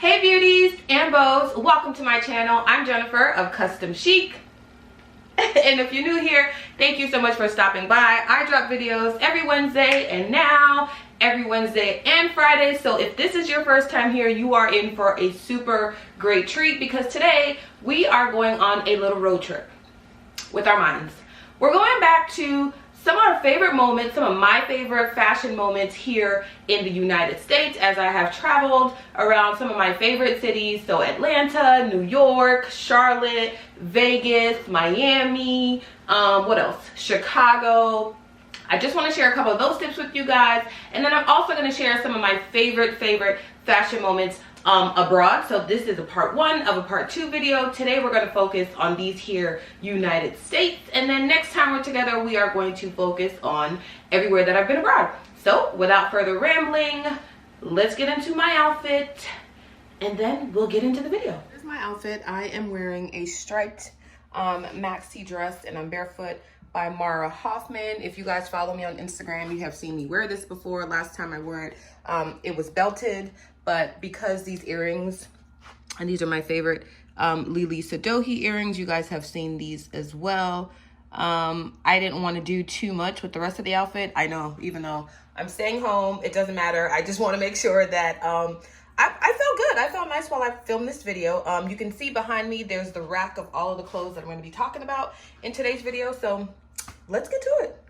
Hey beauties and bows, welcome to my channel. I'm Jennifer of Custom Chic. And if you're new here, thank you so much for stopping by. I drop videos every Wednesday and now every Wednesday and Friday. So if this is your first time here, you are in for a super great treat because today we are going on a little road trip with our minds. We're going back to some of our favorite moments, some of my favorite fashion moments here in the United States as I have traveled around some of my favorite cities. So Atlanta, New York, Charlotte, Vegas, Miami, what else? Chicago. I just want to share a couple of those tips with you guys. And then I'm also going to share some of my favorite fashion moments abroad. So this is a part one of a part two video. Today we're going to focus on these here United States, and then next time we're together we are going to focus on everywhere that I've been abroad. So without further rambling, let's get into my outfit and then we'll get into the video. Here's my outfit. I am wearing a striped maxi dress and I'm barefoot by Hoffman. If you guys follow me on Instagram, you have seen me wear this before. Last time I wore it, it was belted, but because these earrings, and these are my favorite Lele Sadoughi earrings, you guys have seen these as well. I didn't want to do too much with the rest of the outfit. I know, even though I'm staying home, it doesn't matter. I just want to make sure that I felt good. I felt nice while I filmed this video. You can see behind me, there's the rack of all of the clothes that I'm going to be talking about in today's video. So let's get to it.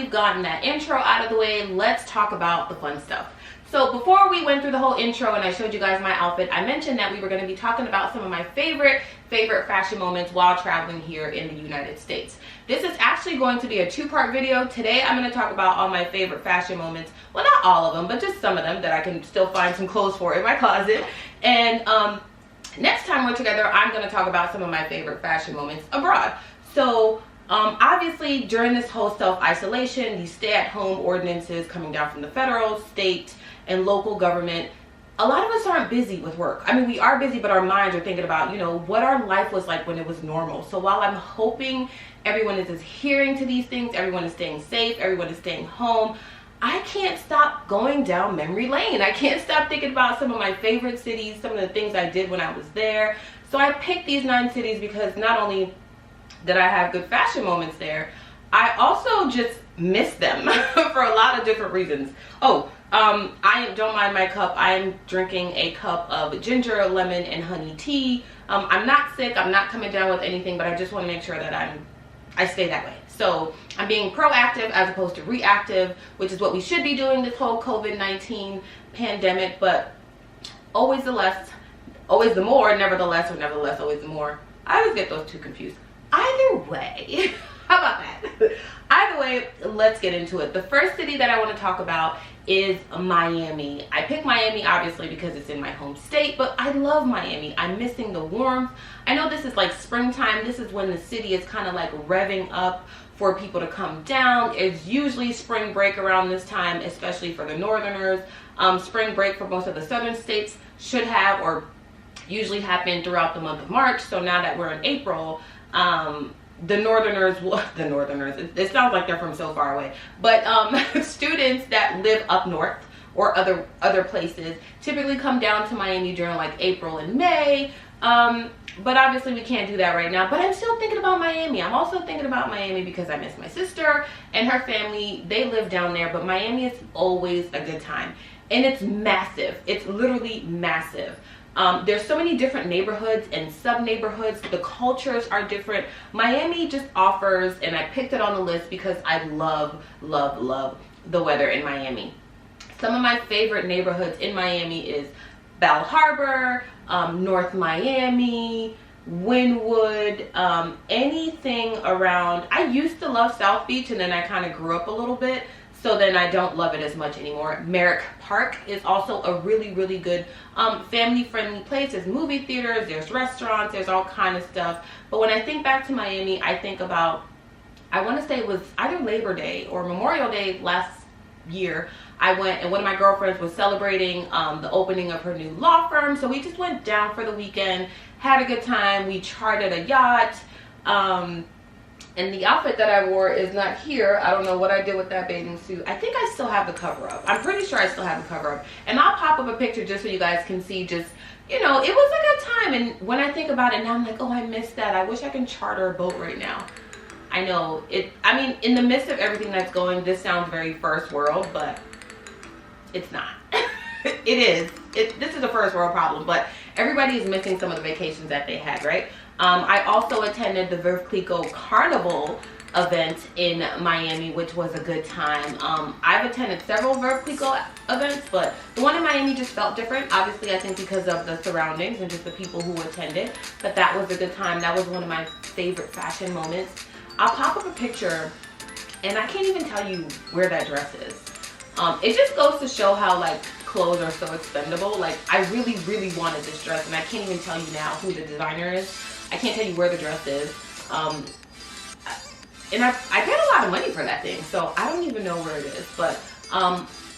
Gotten that intro out of the way, let's talk about the fun stuff. So before we went through the whole intro and I showed you guys my outfit, I mentioned that we were going to be talking about some of my favorite fashion moments while traveling here in the United States. This is actually going to be a two-part video. Today I'm going to talk about all my favorite fashion moments. Well, not all of them, but just some of them that I can still find some clothes for in my closet. And next time we're together, I'm going to talk about some of my favorite fashion moments abroad. So obviously, during this whole self-isolation, these stay-at-home ordinances coming down from the federal, state, and local government, a lot of us aren't busy with work. I mean, we are busy, but our minds are thinking about, you know, what our life was like when it was normal. So while I'm hoping everyone is adhering to these things, everyone is staying safe, everyone is staying home, I can't stop going down memory lane. I can't stop thinking about some of my favorite cities, some of the things I did when I was there. So I picked these 9 cities because not only that I have good fashion moments there, I also just miss them for a lot of different reasons. I don't mind my cup. I am drinking a cup of ginger, lemon, and honey tea. I'm not sick. I'm not coming down with anything, but I just want to make sure that I stay that way. So I'm being proactive as opposed to reactive, which is what we should be doing this whole COVID-19 pandemic. But always the less, always the more, nevertheless, or nevertheless, always the more. I always get those two confused. Either way, how about that? Either way, let's get into it. The first city that I want to talk about is Miami. I picked Miami obviously because it's in my home state, but I love Miami. I'm missing the warmth. I know this is like springtime. This is when the city is kind of like revving up for people to come down. It's usually spring break around this time, especially for the northerners. Spring break for most of the southern states should have or usually happen throughout the month of March. So now that we're in April, the northerners, it sounds like they're from so far away, but students that live up north or other places typically come down to Miami during like April and May. But obviously we can't do that right now, but I'm still thinking about Miami. I'm also thinking about Miami because I miss my sister and her family. They live down there, but Miami is always a good time and it's massive. It's literally massive. There's so many different neighborhoods and sub-neighborhoods. The cultures are different. Miami just offers, and I picked it on the list because I love the weather in Miami. Some of my favorite neighborhoods in Miami is Bal Harbor, North Miami, Wynwood, anything around. I used to love South Beach and then I kind of grew up a little bit. So then I don't love it as much anymore. Merrick Park is also a really good family-friendly place. There's movie theaters, there's restaurants, there's all kind of stuff. But when I think back to Miami, I think about, I want to say it was either Labor Day or Memorial Day last year, I went and one of my girlfriends was celebrating the opening of her new law firm. So we just went down for the weekend, had a good time. We chartered a yacht. And the outfit that I wore is not here. I don't know what I did with that bathing suit. I think I still have the cover up. I'm pretty sure I still have the cover up. And I'll pop up a picture just so you guys can see just, you know, it was a good time. And when I think about it now, I'm like, oh, I missed that. I wish I can charter a boat right now. I know it, I mean, in the midst of everything that's going, this sounds very first world, but it's not. It is. This is a first world problem, but everybody is missing some of the vacations that they had, right? I also attended the Veuve Clicquot Carnival event in Miami, which was a good time. I've attended several Veuve Clicquot events, but the one in Miami just felt different. Obviously, I think because of the surroundings and just the people who attended, but that was a good time. That was one of my favorite fashion moments. I'll pop up a picture, and I can't even tell you where that dress is. It just goes to show how like clothes are so expendable. Like I really, really wanted this dress, and I can't even tell you now who the designer is. I can't tell you where the dress is. And I paid a lot of money for that thing, so I don't even know where it is. But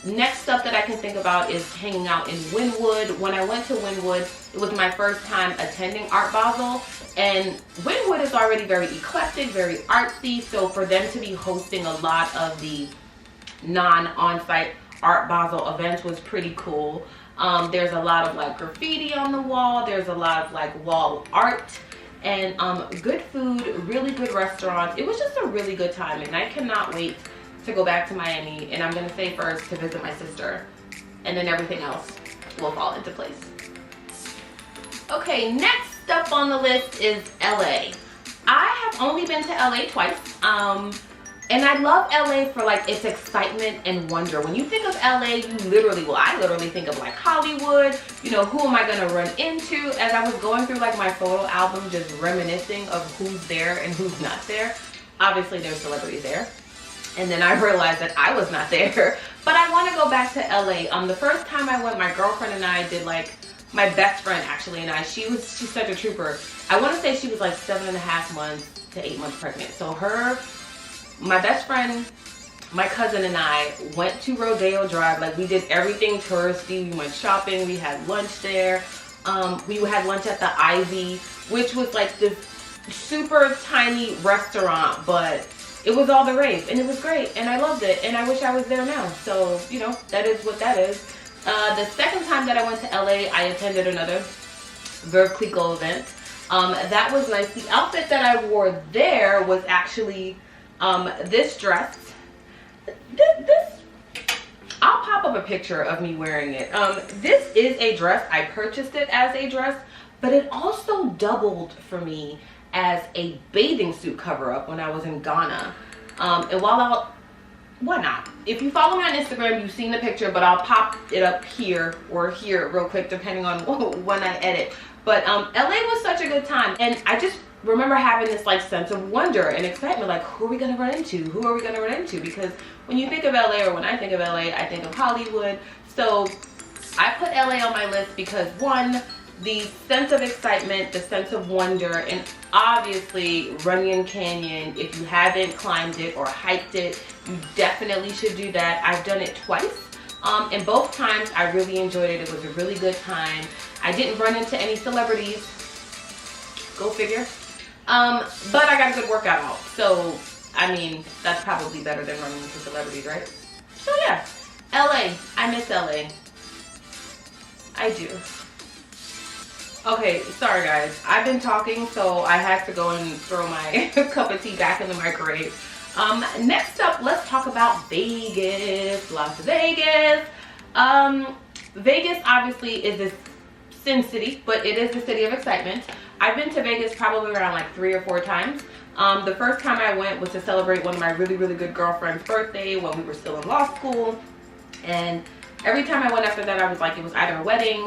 next stuff that I can think about is hanging out in Wynwood. When I went to Wynwood, it was my first time attending Art Basel, and Wynwood is already very eclectic, very artsy, so for them to be hosting a lot of the non-on-site Art Basel events was pretty cool. There's a lot of like graffiti on the wall, there's a lot of like wall art, and good food, really good restaurants. It was just a really good time, and I cannot wait to go back to Miami. And I'm gonna say first to visit my sister, and then everything else will fall into place. Okay, next up on the list is LA. I have only been to LA twice, and I love LA for like its excitement and wonder. When you think of LA, you literally, well, I literally think of like Hollywood. You know, who am I gonna run into? As I was going through like my photo album, just reminiscing of who's there and who's not there. Obviously there's celebrities there. And then I realized that I was not there. But I wanna go back to LA. The first time I went, my girlfriend and I did like, my best friend actually and I, she's such a trooper. I wanna say she was like 7.5 months to 8 months pregnant. So my best friend, my cousin and I went to Rodeo Drive. Like we did everything touristy. We went shopping, we had lunch there. We had lunch at the Ivy, which was like this super tiny restaurant, but it was all the rave and it was great and I loved it and I wish I was there now. So, you know, that is what that is. The second time that I went to LA, I attended another Veuve Clicquot event. That was nice. The outfit that I wore there was actually this dress. I'll pop up a picture of me wearing it. This is a dress. I purchased it as a dress, but it also doubled for me as a bathing suit cover-up when I was in Ghana. And why not? If you follow me on Instagram, you've seen the picture, but I'll pop it up here or here real quick, depending on when I edit. But LA was such a good time, and I just remember having this like sense of wonder and excitement, like who are we gonna run into? Who are we gonna run into? Because when you think of LA, or when I think of LA, I think of Hollywood. So I put LA on my list because one, the sense of excitement, the sense of wonder, and obviously Runyon Canyon. If you haven't climbed it or hiked it, you definitely should do that. I've done it twice. And both times I really enjoyed it. It was a really good time. I didn't run into any celebrities. Go figure. But I got a good workout out. So, I mean, that's probably better than running into celebrities, right? So yeah, LA. I miss LA. I do. Okay, sorry guys. I've been talking, so I had to go and throw my cup of tea back in the microwave. Next up, let's talk about Vegas, Las Vegas. Vegas obviously is this Sin City, but it is the city of excitement. I've been to Vegas probably around like 3 or 4 times. The first time I went was to celebrate one of my really, really good girlfriend's birthday when we were still in law school. And every time I went after that, I was like, it was either a wedding.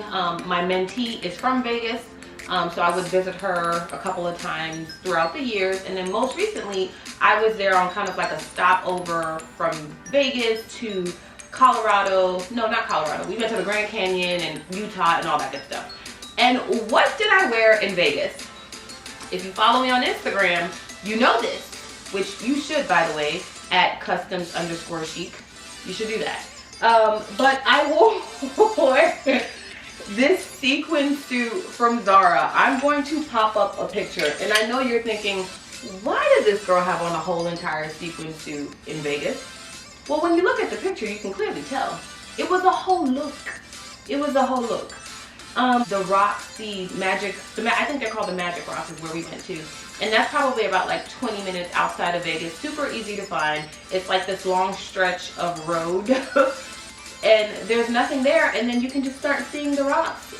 My mentee is from Vegas, so I would visit her a couple of times throughout the years. And then most recently, I was there on kind of like a stopover from Vegas to Colorado. No, not Colorado. We went to the Grand Canyon and Utah and all that good stuff. And what did I wear in Vegas? If you follow me on Instagram, you know this, which you should, by the way, at customs_chic. You should do that. But I wore this sequin suit from Zara. I'm going to pop up a picture, and I know you're thinking, why did this girl have on a whole entire sequin suit in Vegas? Well, when you look at the picture, you can clearly tell. It was a whole look. It was a whole look. The rocks, I think they're called the Magic Rocks is where we went to. And that's probably about like 20 minutes outside of Vegas. Super easy to find. It's like this long stretch of road. And there's nothing there. And then you can just start seeing the rocks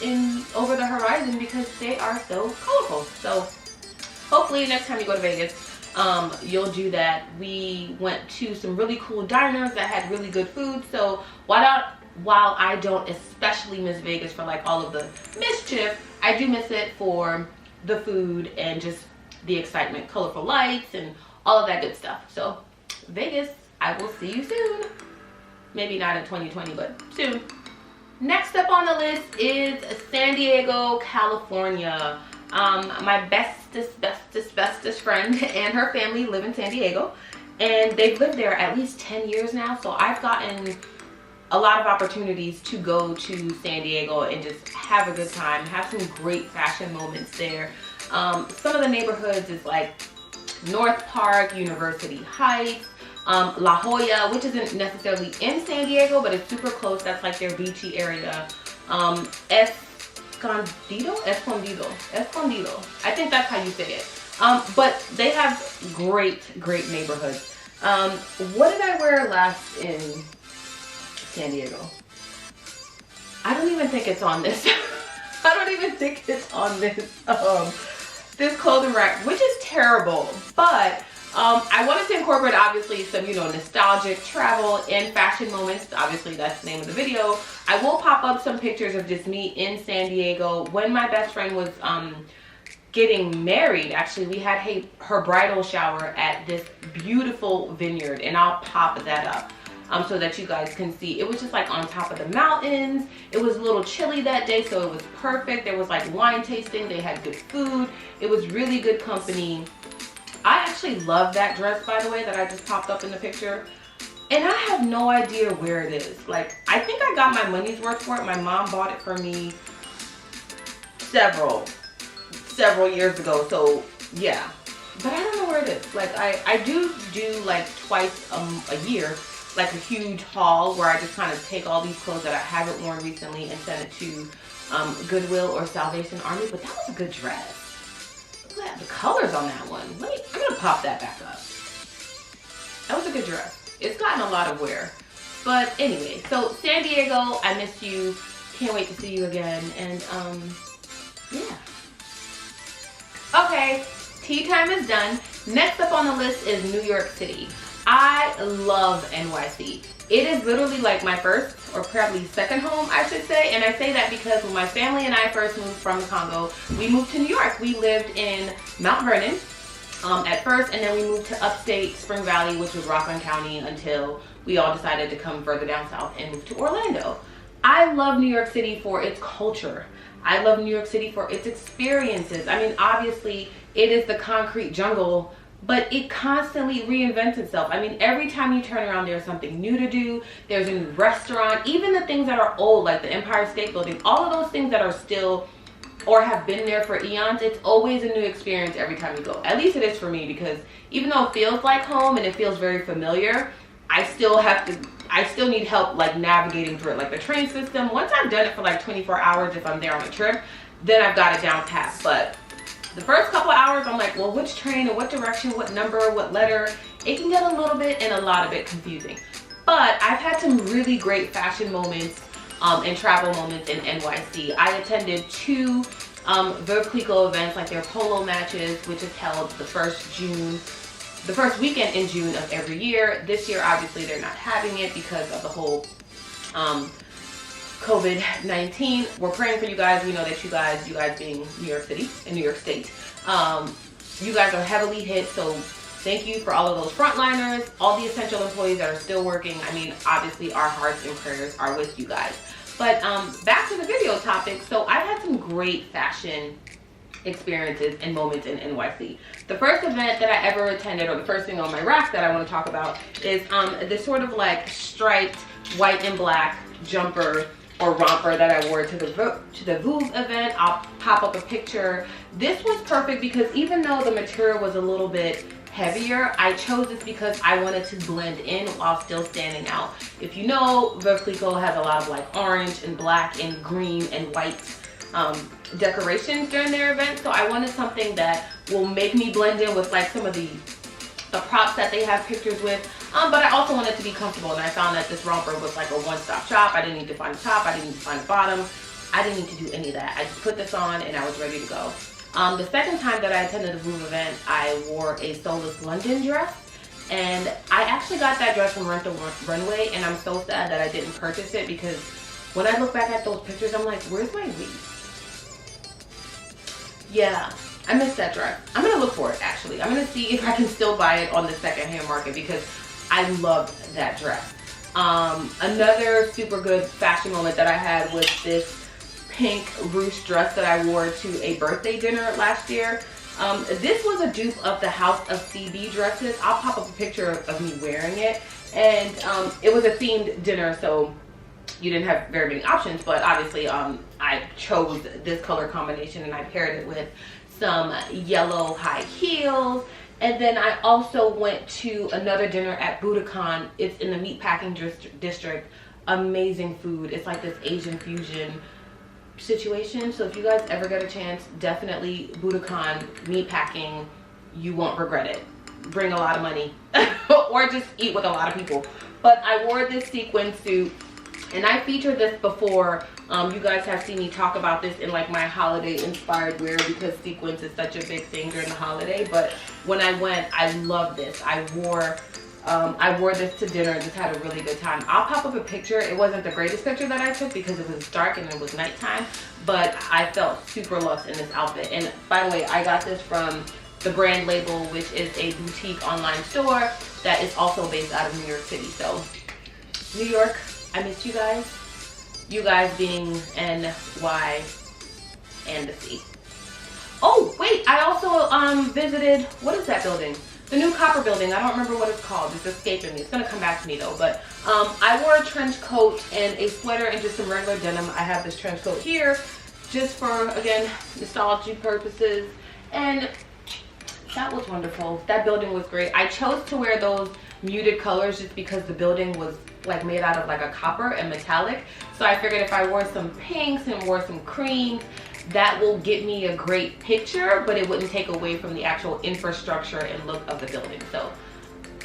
over the horizon because they are so colorful. So hopefully next time you go to Vegas, you'll do that. We went to some really cool diners that had really good food. So while I don't especially miss Vegas for like all of the mischief, I do miss it for the food and just the excitement, colorful lights and all of that good stuff. So Vegas, I will see you soon. Maybe not in 2020, but soon. Next up on the list is San Diego, California. My bestest friend and her family live in San Diego, and they've lived there at least 10 years now. So I've gotten a lot of opportunities to go to San Diego and just have a good time, have some great fashion moments there. Some of the neighborhoods is like North Park, University Heights, La Jolla, which isn't necessarily in San Diego, but it's super close. That's like their beachy area. Escondido. I think that's how you say it. But they have great neighborhoods. What did I wear last in San Diego? I don't even think it's on this. I don't even think it's on this this clothing rack, which is terrible. But I wanted to incorporate obviously some, nostalgic travel and fashion moments. Obviously that's the name of the video. I will pop up some pictures of just me in San Diego when my best friend was getting married. Actually, we had her bridal shower at this beautiful vineyard, and I'll pop that up so that you guys can see. It was just like on top of the mountains. It was a little chilly that day, so it was perfect. There was like wine tasting. They had good food. It was really good company. I actually love that dress, by the way, that I just popped up in the picture. And I have no idea where it is. Like, I think I got my money's worth for it. My mom bought it for me several years ago. So, yeah. But I don't know where it is. Like, I do like twice a year, like a huge haul where I just kind of take all these clothes that I haven't worn recently and send it to Goodwill or Salvation Army. But that was a good dress. Look at the colors on that one. I'm gonna pop that back up. That was a good dress. It's gotten a lot of wear. But anyway, so San Diego, I miss you. Can't wait to see you again. And yeah. Okay, tea time is done. Next up on the list is New York City. I love NYC. It is literally like my first or probably second home, I should say. And I say that because when my family and I first moved from the Congo, we moved to New York. We lived in Mount Vernon at first, and then we moved to upstate Spring Valley, which was Rockland County, until we all decided to come further down south and move to Orlando. I love New York City for its culture. I love New York City for its experiences. I mean, obviously, it is the concrete jungle, but it constantly reinvents itself. I mean, every time you turn around, there's something new to do. There's a new restaurant. Even the things that are old, like the Empire State Building, all of those things that are still or have been there for eons, it's always a new experience every time you go. At least it is for me, because even though it feels like home and it feels very familiar, I still need help like navigating through it. Like the train system, once I've done it for like 24 hours, if I'm there on a trip, then I've got it down pat. But the first couple hours, I'm like, well, which train and what direction, what number, what letter? It can get a little bit and a lot of it confusing. But I've had some really great fashion moments and travel moments in NYC. I attended 2 Vogue Clico events, like their polo matches, which is held the first weekend in June of every year. This year, obviously, they're not having it because of the whole COVID-19. We're praying for you guys. We know that you guys being New York City and New York State, you guys are heavily hit. So thank you for all of those frontliners, all the essential employees that are still working. I mean, obviously our hearts and prayers are with you guys. But back to the video topic. So I've had some great fashion experiences and moments in NYC. The first event that I ever attended, or the first thing on my rack that I want to talk about, is this sort of like striped white and black jumper or romper that I wore to the Beaus event. I'll pop up a picture. This was perfect because even though the material was a little bit heavier, I chose this because I wanted to blend in while still standing out. If you know, Veuve Clicquot has a lot of like orange and black and green and white decorations during their event, so I wanted something that will make me blend in with like some of the props that they have pictures with, but I also wanted to be comfortable, and I found that this romper was like a one-stop shop. I didn't need to find the top, I didn't need to find the bottom, I didn't need to do any of that. I just put this on and I was ready to go. The second time that I attended the Beaus event, I wore a Soulless London dress, and I actually got that dress from Rent the Runway, and I'm so sad that I didn't purchase it because when I look back at those pictures, I'm like, where's my weave? Yeah, I missed that dress. I'm gonna look for it actually. I'm gonna see if I can still buy it on the secondhand market because I loved that dress. Another super good fashion moment that I had was this pink ruched dress that I wore to a birthday dinner last year. This was a dupe of the House of CB dresses. I'll pop up a picture of me wearing it, and it was a themed dinner, so you didn't have very many options, but obviously I chose this color combination and I paired it with some yellow high heels. And then I also went to another dinner at Budokan. It's in the meatpacking district. Amazing food. It's like this Asian fusion situation. So if you guys ever get a chance, definitely Budokan meatpacking. You won't regret it. Bring a lot of money or just eat with a lot of people. But I wore this sequin suit, and I featured this before. You guys have seen me talk about this in like my holiday inspired wear because sequins is such a big thing during the holiday. But when I went, I loved this. I wore this to dinner and just had a really good time. I'll pop up a picture. It wasn't the greatest picture that I took because it was dark and it was nighttime, but I felt super luxe in this outfit. And by the way, I got this from the Brand Label, which is a boutique online store that is also based out of New York City. So New York, I miss you guys. You guys being NY and the C. Oh wait, I also visited, what is that building? The new Copper building. I don't remember what it's called. It's escaping me. It's gonna come back to me though. But I wore a trench coat and a sweater and just some regular denim. I have this trench coat here just for, again, nostalgia purposes. And that was wonderful. That building was great. I chose to wear those muted colors just because the building was like made out of like a copper and metallic. So I figured if I wore some pinks and wore some creams, that will get me a great picture, but it wouldn't take away from the actual infrastructure and look of the building. So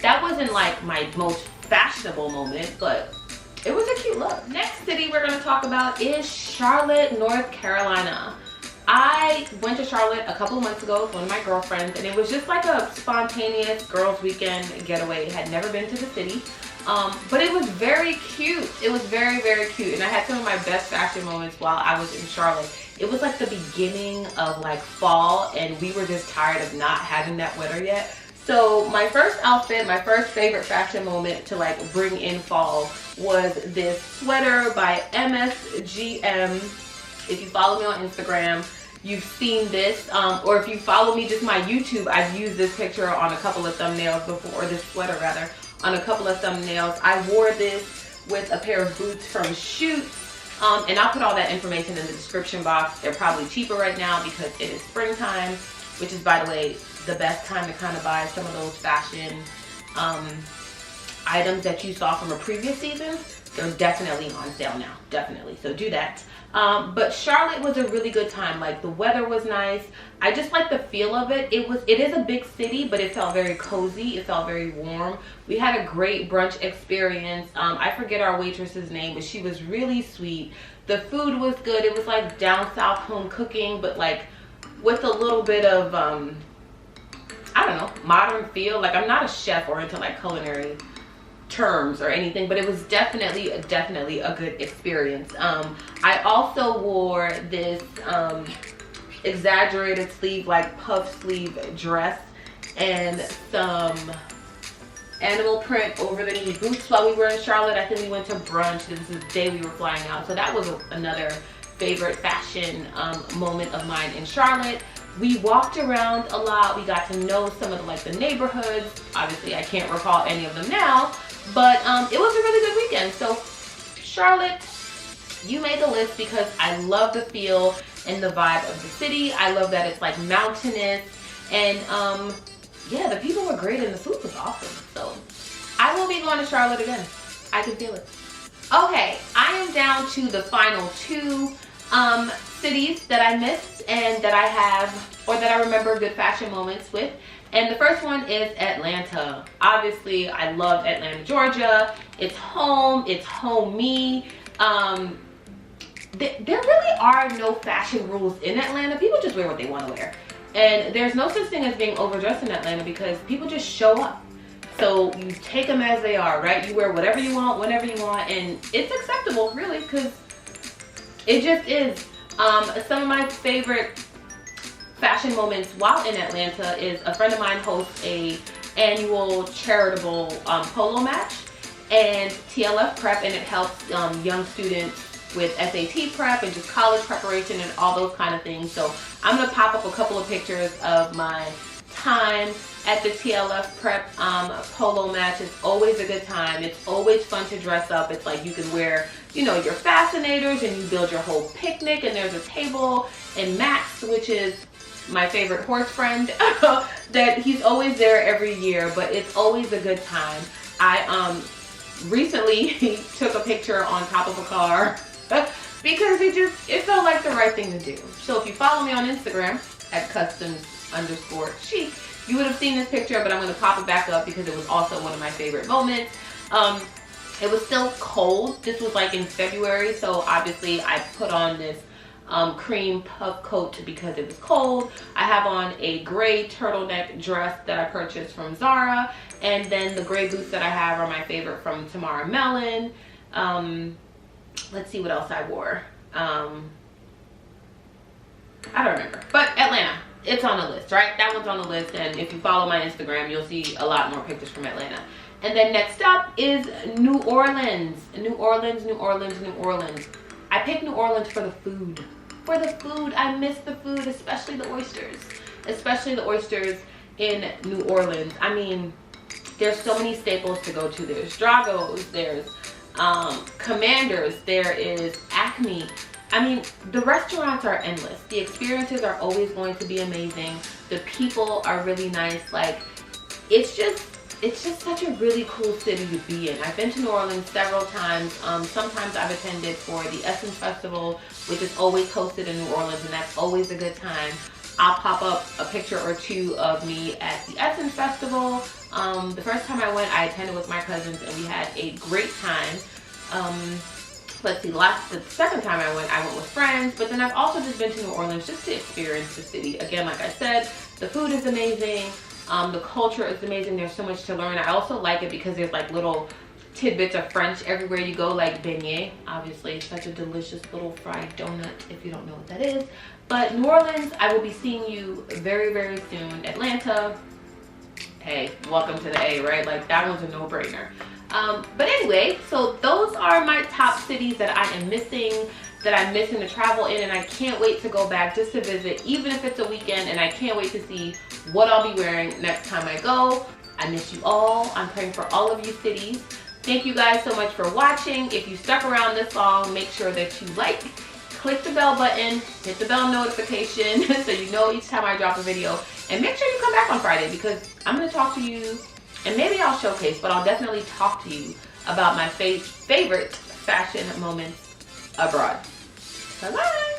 that wasn't like my most fashionable moment, but it was a cute look. Next city we're gonna talk about is Charlotte, North Carolina. I went to Charlotte a couple of months ago with one of my girlfriends, and it was just like a spontaneous girls weekend getaway. Had never been to the city, but it was very cute. It was very, very cute, and I had some of my best fashion moments while I was in Charlotte. It was like the beginning of like fall, and we were just tired of not having that weather yet. So my first outfit, my first favorite fashion moment to like bring in fall was this sweater by MSGM. If you follow me on Instagram, you've seen this, or if you follow me just my YouTube, I've used this picture on a couple of thumbnails before, or this sweater rather, on a couple of thumbnails. I wore this with a pair of boots from Shoot, and I'll put all that information in the description box. They're probably cheaper right now because it is springtime, which is, by the way, the best time to kind of buy some of those fashion items that you saw from a previous season. They're definitely on sale now, definitely, so do that. But Charlotte was a really good time. Like, the weather was nice. I just like the feel of it. It is a big city, but it felt very cozy. It felt very warm. We had a great brunch experience. I forget our waitress's name, but she was really sweet. The food was good. It was like down south home cooking, but like with a little bit of I don't know, modern feel. Like, I'm not a chef or into like culinary terms or anything, but it was definitely a good experience. I also wore this exaggerated sleeve, like puff sleeve dress and some animal print over the knee boots while we were in Charlotte. I think we went to brunch. This is the day we were flying out, so that was another favorite fashion moment of mine in Charlotte. We walked around a lot. We got to know some of the, like, the neighborhoods. Obviously, I can't recall any of them now, but it was a really good weekend. So, Charlotte, you made the list because I love the feel and the vibe of the city. I love that it's like mountainous, and yeah, the people were great and the food was awesome. So, I will be going to Charlotte again. I can feel it. Okay, I am down to the final two cities that I missed and that I have, or that I remember good fashion moments with. And the first one is Atlanta. Obviously, I love Atlanta, Georgia. It's home. It's homey. There really are no fashion rules in Atlanta. People just wear what they want to wear. And there's no such thing as being overdressed in Atlanta because people just show up. So you take them as they are, right? You wear whatever you want, whenever you want, and it's acceptable, really, because it just is. Some of my favorite fashion moments while in Atlanta is a friend of mine hosts a annual charitable polo match and TLF prep, and it helps young students with SAT prep and just college preparation and all those kind of things. So I'm gonna pop up a couple of pictures of my time at the TLF prep polo match. It's always a good time. It's always fun to dress up. It's like you can wear, you know, your fascinators and you build your whole picnic, and there's a table, and Max, which is my favorite horse friend, that he's always there every year, but it's always a good time. I recently took a picture on top of a car because it felt like the right thing to do. So if you follow me on Instagram at customs_chic, you would have seen this picture, but I'm going to pop it back up because it was also one of my favorite moments. It was still cold. This was like in February, so obviously I put on this cream puff coat because it was cold. I have on a gray turtleneck dress that I purchased from Zara, and then the gray boots that I have are my favorite from Tamara Mellon. Let's see what else I wore. I don't remember, but Atlanta, it's on the list, right? That one's on the list, and if you follow my Instagram, you'll see a lot more pictures from Atlanta. And then next up is New Orleans. New Orleans, New Orleans, New Orleans. I picked New Orleans for the food. For the food, I miss the food, especially the oysters. Especially the oysters in New Orleans. I mean, there's so many staples to go to. There's Drago's, there's Commander's, there is Acme. I mean, the restaurants are endless. The experiences are always going to be amazing. The people are really nice. Like, it's just such a really cool city to be in. I've been to New Orleans several times. Sometimes I've attended for the Essence Festival, which is always hosted in New Orleans, and that's always a good time. I'll pop up a picture or two of me at the Essence Festival. The first time I went, I attended with my cousins, and we had a great time. Let's see, the second time I went with friends, but then I've also just been to New Orleans just to experience the city. Again, like I said, the food is amazing. The culture is amazing. There's so much to learn. I also like it because there's like little tidbits of French everywhere you go, like beignet. Obviously, it's such a delicious little fried donut if you don't know what that is. But New Orleans, I will be seeing you very, very soon. Atlanta, hey, welcome to the A, right? Like, that one's a no-brainer. But anyway, so those are my top cities that I am missing, that I'm missing to travel in, and I can't wait to go back just to visit, even if it's a weekend, and I can't wait to see what I'll be wearing next time I go. I miss you all. I'm praying for all of you cities. Thank you guys so much for watching. If you stuck around this long, make sure that you like, click the bell button, hit the bell notification so you know each time I drop a video, and make sure you come back on Friday because I'm going to talk to you, and maybe I'll showcase, but I'll definitely talk to you about my favorite fashion moments abroad. Bye-bye.